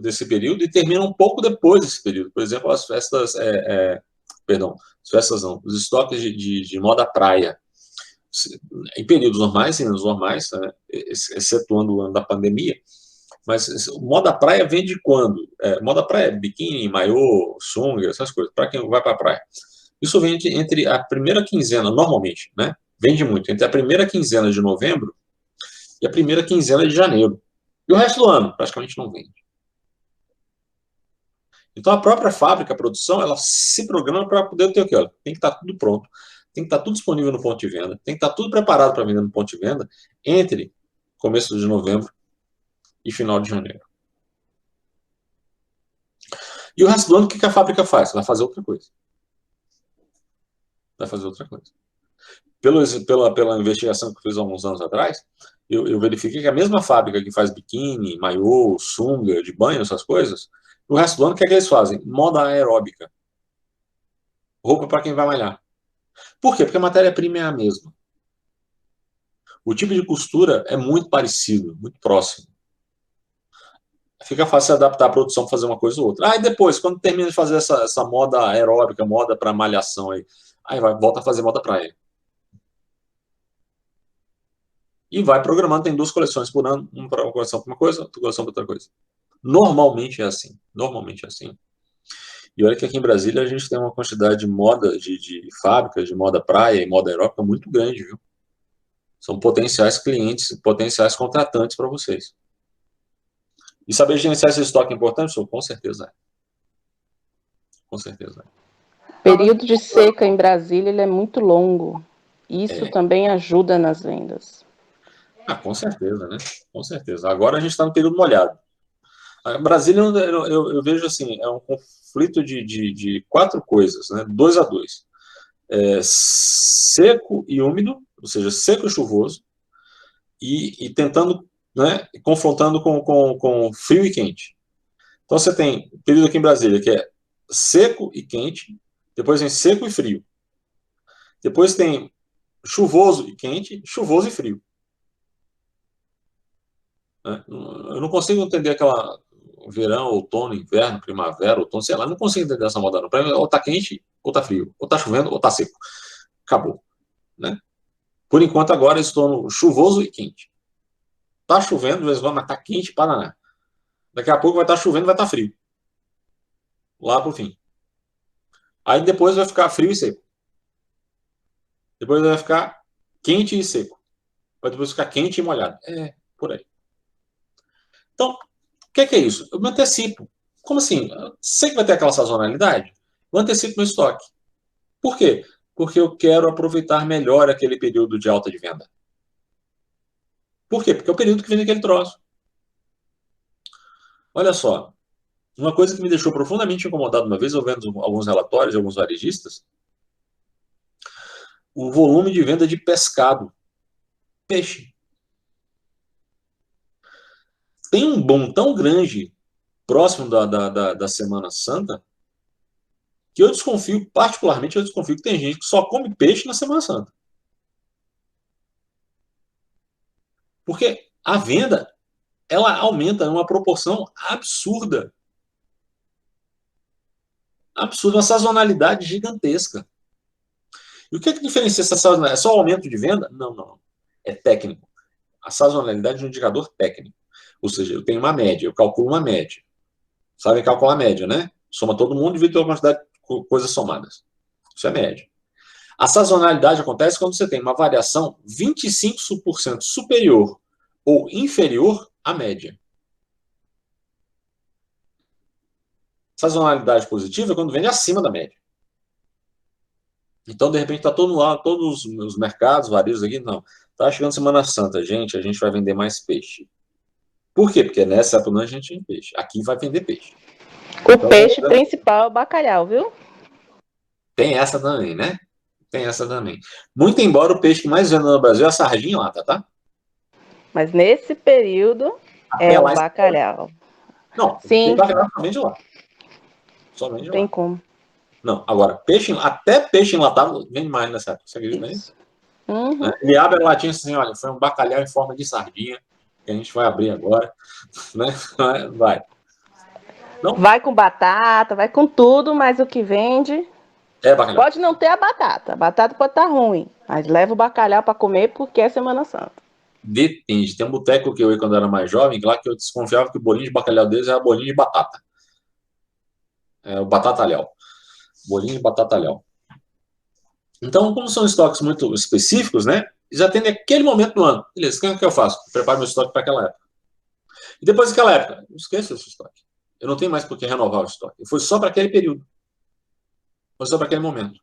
Speaker 1: desse período e termina um pouco depois desse período. Por exemplo, as festas, as festas não, os estoques de moda praia. Em períodos normais, em anos normais, né, excetuando o ano da pandemia, mas moda praia vem de quando? Moda praia, biquíni, maiô, sunga, essas coisas, para quem vai para a praia. Isso vem entre a primeira quinzena, normalmente, né? Vende muito, entre a primeira quinzena de novembro e a primeira quinzena de janeiro. E o resto do ano, praticamente não vende. Então, a própria fábrica, a produção, ela se programa para poder ter o quê? Tem que estar tudo pronto, tem que estar tudo disponível no ponto de venda, tem que estar tudo preparado para vender no ponto de venda entre começo de novembro e final de janeiro. E o resto do ano, o que a fábrica faz? Vai fazer outra coisa. Vai fazer outra coisa. Pela investigação que eu fiz há alguns anos atrás, eu verifiquei que a mesma fábrica que faz biquíni, maiô, sunga, de banho, essas coisas, No resto do ano, o que é que eles fazem? Moda aeróbica. Roupa para quem vai malhar. Por quê? Porque a matéria-prima é a mesma. O tipo de costura é muito parecido, muito próximo. Fica fácil adaptar a produção para fazer uma coisa ou outra. Aí depois, quando termina de fazer essa moda aeróbica, moda para malhação aí volta a fazer moda praia. E vai programando, tem 2 coleções por ano, uma coleção para uma coisa, outra coleção para outra coisa. Normalmente é assim. Normalmente é assim. E olha que aqui em Brasília a gente tem uma quantidade de moda, de fábricas, de moda praia e moda aeróbica muito grande, viu? São potenciais clientes, potenciais contratantes para vocês. E saber gerenciar esse estoque é importante? Com certeza é. Com certeza é.
Speaker 2: O período de seca em Brasília ele é muito longo. Isso também ajuda nas vendas.
Speaker 1: Com certeza, né? Com certeza. Agora a gente está no período molhado. A Brasília, eu vejo assim, é um conflito de 4 coisas, né? 2 a 2. Seco e úmido, ou seja, seco e chuvoso, e tentando, né, confrontando com frio e quente. Então você tem um período aqui em Brasília que é seco e quente, depois vem seco e frio. Depois tem chuvoso e quente, chuvoso e frio. Né? Eu não consigo entender aquela verão, outono, inverno, primavera, outono, sei lá, não consigo entender essa moda não. Para mim, ou tá quente, ou tá frio, ou tá chovendo, ou tá seco. Acabou. Né? Por enquanto, agora estou no chuvoso e quente. Tá chovendo, mas tá quente, Paraná. Daqui a pouco vai estar chovendo, vai estar frio. Lá pro fim. Aí depois vai ficar frio e seco. Depois vai ficar quente e seco. Vai depois ficar quente e molhado. Por aí. Então, o que é isso? Eu me antecipo. Como assim? Eu sei que vai ter aquela sazonalidade. Eu antecipo meu estoque. Por quê? Porque eu quero aproveitar melhor aquele período de alta de venda. Por quê? Porque é o período que vem aquele troço. Olha só. Uma coisa que me deixou profundamente incomodado uma vez, eu vendo alguns relatórios de alguns varejistas, o volume de venda de pescado. Peixe. Tem um boom tão grande próximo da Semana Santa que eu desconfio, particularmente, eu desconfio que tem gente que só come peixe na Semana Santa. Porque a venda, ela aumenta numa proporção absurda. Absurda, uma sazonalidade gigantesca. E o que é que diferencia essa sazonalidade? É só o aumento de venda? Não. É técnico. A sazonalidade é um indicador técnico. Ou seja, eu tenho uma média, eu calculo uma média. Sabem calcular a média, né? Soma todo mundo e divide pela quantidade de coisas somadas. Isso é média. A sazonalidade acontece quando você tem uma variação 25% superior ou inferior à média. Sazonalidade positiva é quando vende acima da média. Então, de repente, está todo lá, todos os mercados, varejos aqui, não. Está chegando Semana Santa, gente, a gente vai vender mais peixe. Por quê? Porque nessa época não a gente tem peixe. Aqui vai vender peixe.
Speaker 2: O então, peixe principal é o bacalhau, viu?
Speaker 1: Tem essa também, né? Tem essa também. Muito embora o peixe que mais vende no Brasil é a sardinha lá, tá?
Speaker 2: Mas nesse período é o bacalhau.
Speaker 1: Não,
Speaker 2: sim.
Speaker 1: Bacalhau somente lá. Somente lá.
Speaker 2: Tem como.
Speaker 1: Não, agora, até peixe enlatado vende mais nessa época. Você acredita nisso?
Speaker 2: Uhum.
Speaker 1: Ele abre a latinha assim, olha, foi um bacalhau em forma de sardinha, que a gente vai abrir agora. Né? Vai.
Speaker 2: Não? Vai com batata, vai com tudo, mas o que vende...
Speaker 1: É bacalhau.
Speaker 2: Pode não ter a batata pode estar ruim, mas leva o bacalhau para comer porque é Semana Santa.
Speaker 1: Depende. Tem um boteco que eu ia quando era mais jovem, lá que eu desconfiava que o bolinho de bacalhau deles era bolinho de batata. O batatalhau. Bolinho de batatalhau. Então, como são estoques muito específicos, né? Já tem naquele momento do ano. Beleza, o que eu faço? Preparo meu estoque para aquela época. E depois daquela época, não esqueça esse estoque. Eu não tenho mais por que renovar o estoque. Foi só para aquele período. Foi só para aquele momento.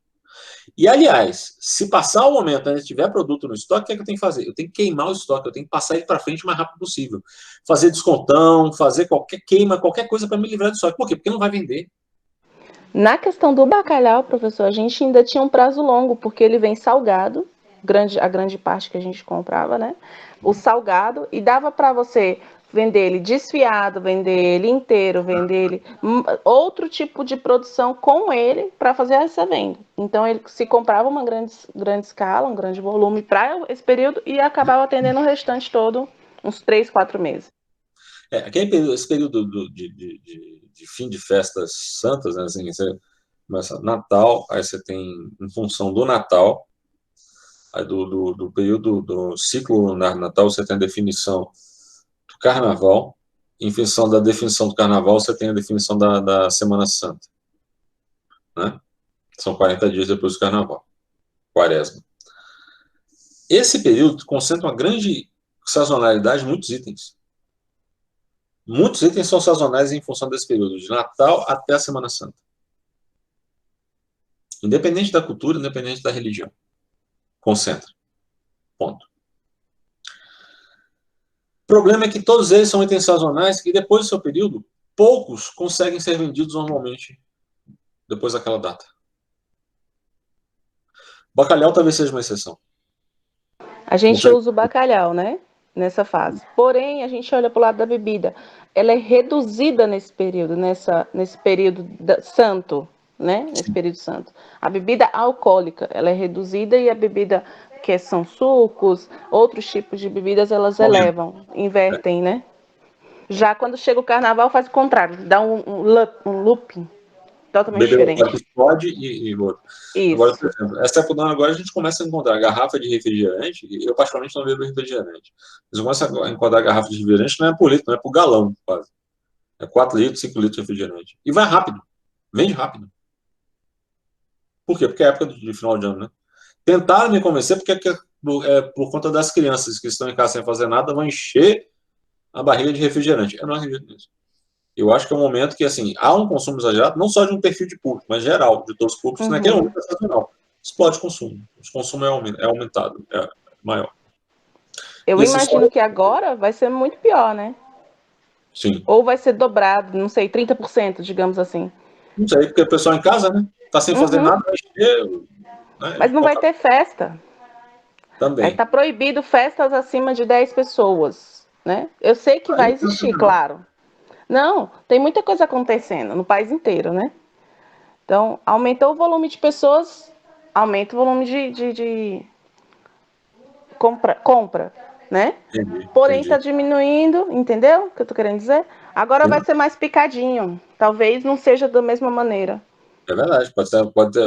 Speaker 1: E, aliás, se passar o momento ainda tiver produto no estoque, o que é que eu tenho que fazer? Eu tenho que queimar o estoque, eu tenho que passar ele para frente o mais rápido possível. Fazer descontão, fazer qualquer queima, qualquer coisa para me livrar do estoque. Por quê? Porque não vai vender.
Speaker 2: Na questão do bacalhau, professor, a gente ainda tinha um prazo longo, porque ele vem salgado, a grande parte que a gente comprava, né? O salgado, e dava para você vender ele desfiado, vender ele inteiro, vender ele outro tipo de produção com ele para fazer essa venda. Então ele se comprava uma grande escala, um grande volume para esse período e acabava atendendo o restante todo, uns 3, 4 meses.
Speaker 1: Esse período de fim de festas santas, né, assim, você começa Natal, aí você tem, em função do Natal, aí do período do ciclo lunar do Natal, você tem a definição do Carnaval, em função da definição do Carnaval, você tem a definição da Semana Santa, né? São 40 dias depois do Carnaval, Quaresma. Esse período concentra uma grande sazonalidade de muitos itens. Muitos itens são sazonais em função desse período, de Natal até a Semana Santa. Independente da cultura, independente da religião. Concentra. Ponto. O problema é que todos eles são itens sazonais e depois do seu período, poucos conseguem ser vendidos normalmente depois daquela data. Bacalhau talvez seja uma exceção.
Speaker 2: A gente usa o bacalhau, né? Nessa fase. Porém, a gente olha para o lado da bebida. Ela é reduzida nesse período, nesse período santo, né? Nesse período santo. A bebida alcoólica, ela é reduzida e a bebida que são sucos, outros tipos de bebidas, elas elevam, invertem, né? Já quando chega o carnaval, faz o contrário, dá um looping totalmente diferente.
Speaker 1: Explode e outro. Agora, por exemplo, essa época do ano agora a gente começa a encontrar garrafa de refrigerante, e eu particularmente não bebo refrigerante, mas eu começo a encontrar garrafa de refrigerante não é por litro, não é por galão, quase. É 4 litros, 5 litros de refrigerante. E vai rápido, vende rápido. Por quê? Porque é época de final de ano, né? Tentaram me convencer porque por conta das crianças que estão em casa sem fazer nada, vão encher a barriga de refrigerante. Eu não acredito nisso. Eu acho que é um momento que, assim, há um consumo exagerado, não só de um perfil de público, mas geral, de todos os públicos, naquele momento sazonal. Explode o consumo. O consumo é aumentado, é maior.
Speaker 2: Eu imagino que agora vai ser muito pior, né?
Speaker 1: Sim.
Speaker 2: Ou vai ser dobrado, não sei, 30%, digamos assim.
Speaker 1: Não sei, porque o pessoal em casa, né? Tá sem fazer nada, vai encher. Né?
Speaker 2: Mas não vai ter festa.
Speaker 1: Também.
Speaker 2: Está proibido festas acima de 10 pessoas, né? Eu sei que vai existir, claro. Não, tem muita coisa acontecendo no país inteiro, né? Então, aumentou o volume de pessoas, aumenta o volume de compra, né? Porém, está diminuindo, entendeu o que eu tô querendo dizer? Agora vai ser mais picadinho. Talvez não seja da mesma maneira.
Speaker 1: É verdade,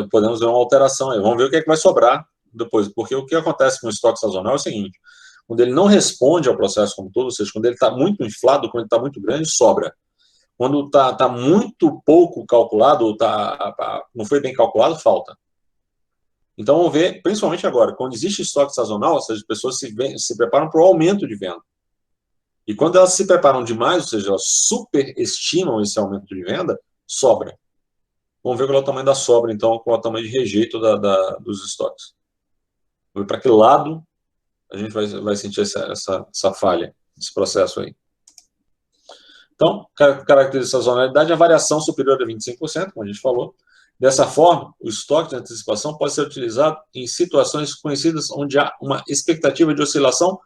Speaker 1: podemos ver uma alteração aí. Vamos ver o que é que vai sobrar depois. Porque o que acontece com o estoque sazonal é o seguinte: quando ele não responde ao processo como todo, ou seja, quando ele está muito inflado, quando ele está muito grande, sobra. Quando está muito pouco calculado, ou não foi bem calculado, falta. Então vamos ver, principalmente agora, quando existe estoque sazonal, ou seja, as pessoas se preparam para o aumento de venda. E quando elas se preparam demais, ou seja, elas superestimam esse aumento de venda, sobra. Vamos ver qual é o tamanho da sobra, então, qual é o tamanho de rejeito dos estoques. Vamos ver para que lado a gente vai sentir essa falha, esse processo aí. Então, característica de sazonalidade é a variação superior a 25%, como a gente falou. Dessa forma, o estoque de antecipação pode ser utilizado em situações conhecidas onde há uma expectativa de oscilação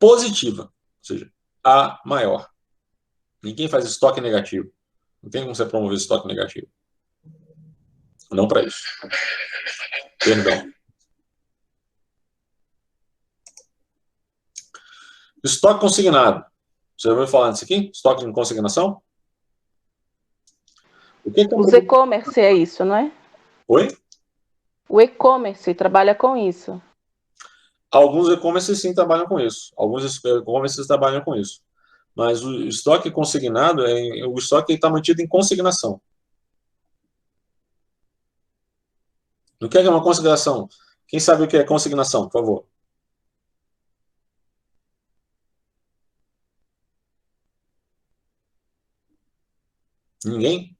Speaker 1: positiva, ou seja, A maior. Ninguém faz estoque negativo. Não tem como você promover estoque negativo. Não para isso. Perdão. Estoque consignado. Você já ouviu falar disso aqui? Estoque de consignação?
Speaker 2: Os e-commerce é isso, não é?
Speaker 1: Oi?
Speaker 2: O e-commerce trabalha com isso.
Speaker 1: Alguns e-commerce sim trabalham com isso. Alguns e-commerce trabalham com isso. Mas o estoque consignado é o estoque que está mantido em consignação. O que é uma consignação? Quem sabe o que é consignação, por favor? Ninguém?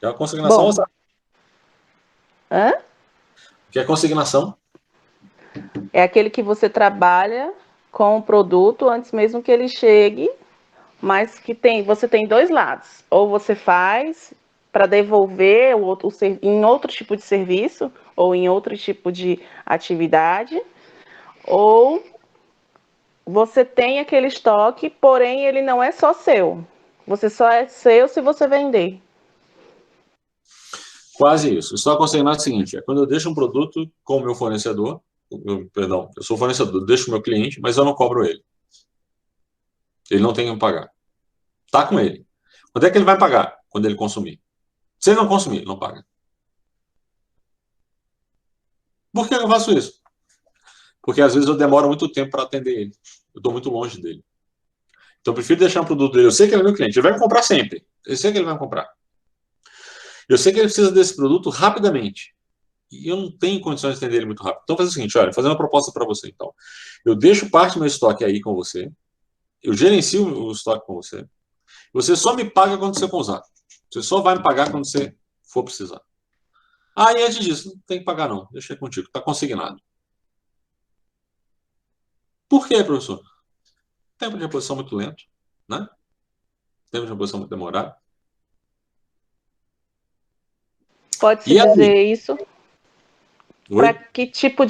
Speaker 1: É uma consignação?
Speaker 2: Bom, hã?
Speaker 1: O que é consignação?
Speaker 2: É aquele que você trabalha com o produto antes mesmo que ele chegue, mas que você tem dois lados. Ou você faz para devolver em outro tipo de serviço ou em outro tipo de atividade, ou você tem aquele estoque, porém ele não é só seu. Você só é seu se você vender.
Speaker 1: Quase isso. O estoque consignado é o seguinte, é quando eu deixo um produto com o meu fornecedor, perdão, eu sou fornecedor, deixo o meu cliente, mas eu não cobro ele. Ele não tem que me pagar. Tá com ele. Quando é que ele vai pagar? Quando ele consumir. Se ele não consumir, ele não paga. Por que eu faço isso? Porque às vezes eu demoro muito tempo para atender ele. Eu estou muito longe dele. Então eu prefiro deixar um produto dele. Eu sei que ele é meu cliente. Ele vai me comprar sempre. Eu sei que ele vai me comprar. Eu sei que ele precisa desse produto rapidamente. E eu não tenho condições de atender ele muito rápido. Então, faz o seguinte, olha, vou fazer uma proposta para você, então. Eu deixo parte do meu estoque aí com você, eu gerencio o estoque com você, você só me paga quando você for usar. Você só vai me pagar quando você for precisar. Ah, e antes disso, não tem que pagar não, deixa aí contigo, está consignado. Por quê, professor? Tempo de reposição muito lento, né? Tempo de reposição muito demorado.
Speaker 2: Pode-se
Speaker 1: E aí?
Speaker 2: dizer isso? Para
Speaker 1: Oi?
Speaker 2: que tipo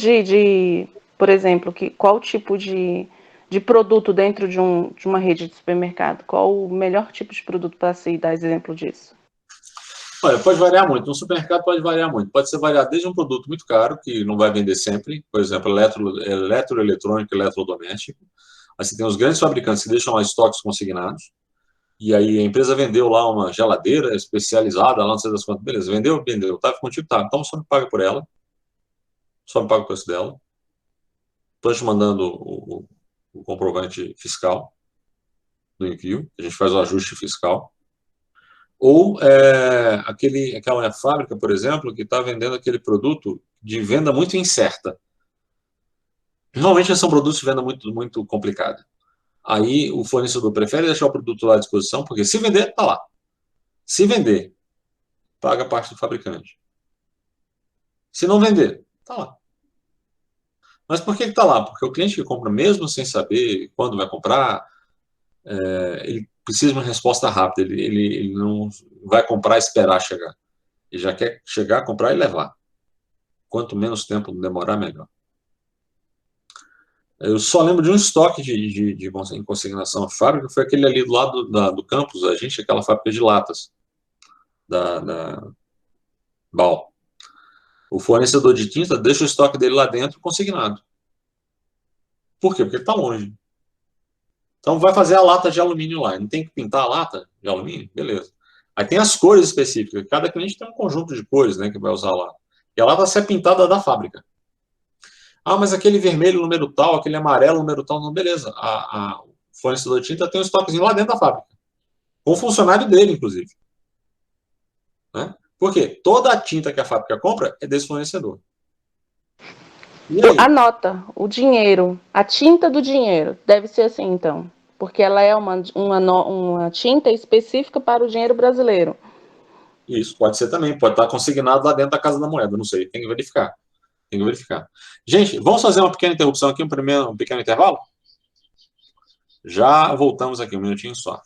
Speaker 2: por exemplo, qual tipo de produto dentro de uma rede de supermercado? Qual o melhor tipo de produto para se dar exemplo disso?
Speaker 1: Olha, pode variar muito. No supermercado pode variar muito. Pode ser variar desde um produto muito caro, que não vai vender sempre, por exemplo, eletroeletrônico, eletrodoméstico. Aí você tem os grandes fabricantes que deixam lá estoques consignados. E aí a empresa vendeu lá uma geladeira especializada, lá não sei das quantas. Beleza, vendeu? Vendeu. Tá contigo? Tá. Então só me paga por ela. Só me paga o preço dela. Estou te mandando o comprovante fiscal do envio. A gente faz o ajuste fiscal. Ou aquela fábrica, por exemplo, que está vendendo aquele produto de venda muito incerta. Normalmente são produtos de venda muito, muito complicada. Aí o fornecedor prefere deixar o produto lá à disposição, porque se vender, está lá. Se vender, paga a parte do fabricante. Se não vender, está lá. Mas por que está lá? Porque o cliente que compra, mesmo sem saber quando vai comprar, ele precisa de uma resposta rápida. Ele não vai comprar e esperar chegar. Ele já quer chegar, comprar e levar. Quanto menos tempo demorar, melhor. Eu só lembro de um estoque em consignação de fábrica, foi aquele ali do lado do campus, a gente, aquela fábrica de latas, da BAL. O fornecedor de tinta deixa o estoque dele lá dentro consignado. Por quê? Porque ele está longe. Então vai fazer a lata de alumínio lá. Não tem que pintar a lata de alumínio? Beleza. Aí tem as cores específicas. Cada cliente tem um conjunto de cores, né, que vai usar lá. E a lata vai ser pintada da fábrica. Ah, mas aquele vermelho número tal, aquele amarelo número tal, não, beleza. O fornecedor de tinta tem um estoquezinho lá dentro da fábrica. Com o funcionário dele, inclusive. Né? Por quê? Toda a tinta que a fábrica compra é desse fornecedor. E aí?
Speaker 2: A nota, o dinheiro, a tinta do dinheiro, deve ser assim, então. Porque ela é uma tinta específica para o dinheiro brasileiro.
Speaker 1: Isso, pode ser também. Pode estar consignado lá dentro da Casa da Moeda. Não sei, tem que verificar. Tem que verificar. Gente, vamos fazer uma pequena interrupção aqui, um pequeno intervalo? Já voltamos aqui, um minutinho só.